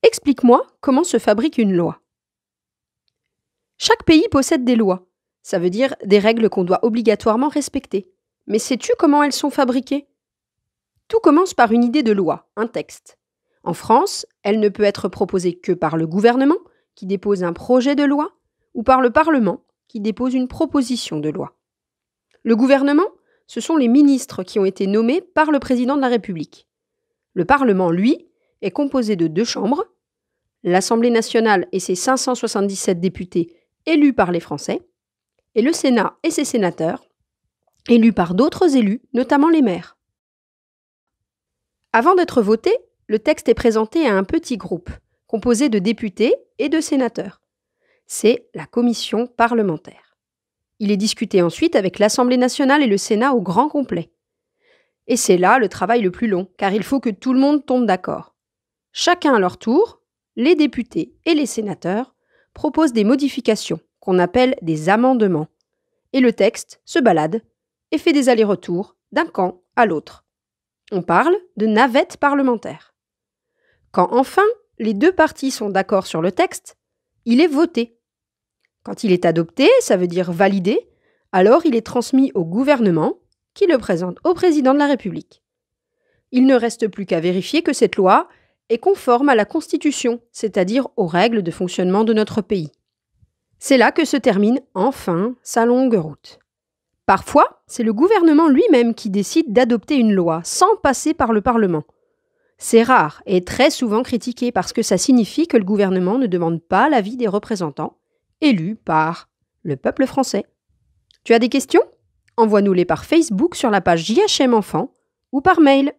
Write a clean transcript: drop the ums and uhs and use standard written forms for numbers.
Explique-moi comment se fabrique une loi. Chaque pays possède des lois. Ça veut dire des règles qu'on doit obligatoirement respecter. Mais sais-tu comment elles sont fabriquées? Tout commence par une idée de loi, un texte. En France, elle ne peut être proposée que par le gouvernement, qui dépose un projet de loi, ou par le Parlement, qui dépose une proposition de loi. Le gouvernement, ce sont les ministres qui ont été nommés par le président de la République. Le Parlement, lui, est composé de 2 chambres, l'Assemblée nationale et ses 577 députés élus par les Français, et le Sénat et ses sénateurs, élus par d'autres élus, notamment les maires. Avant d'être voté, le texte est présenté à un petit groupe, composé de députés et de sénateurs. C'est la commission parlementaire. Il est discuté ensuite avec l'Assemblée nationale et le Sénat au grand complet. Et c'est là le travail le plus long, car il faut que tout le monde tombe d'accord. Chacun à leur tour, les députés et les sénateurs proposent des modifications qu'on appelle des amendements. Et le texte se balade et fait des allers-retours d'un camp à l'autre. On parle de navette parlementaire. Quand enfin les 2 parties sont d'accord sur le texte, il est voté. Quand il est adopté, ça veut dire validé, alors il est transmis au gouvernement qui le présente au président de la République. Il ne reste plus qu'à vérifier que cette loi est conforme à la Constitution, c'est-à-dire aux règles de fonctionnement de notre pays. C'est là que se termine enfin sa longue route. Parfois, c'est le gouvernement lui-même qui décide d'adopter une loi sans passer par le Parlement. C'est rare et très souvent critiqué parce que ça signifie que le gouvernement ne demande pas l'avis des représentants, élus par le peuple français. Tu as des questions? Envoie-nous-les par Facebook sur la page JHM Enfants ou par mail.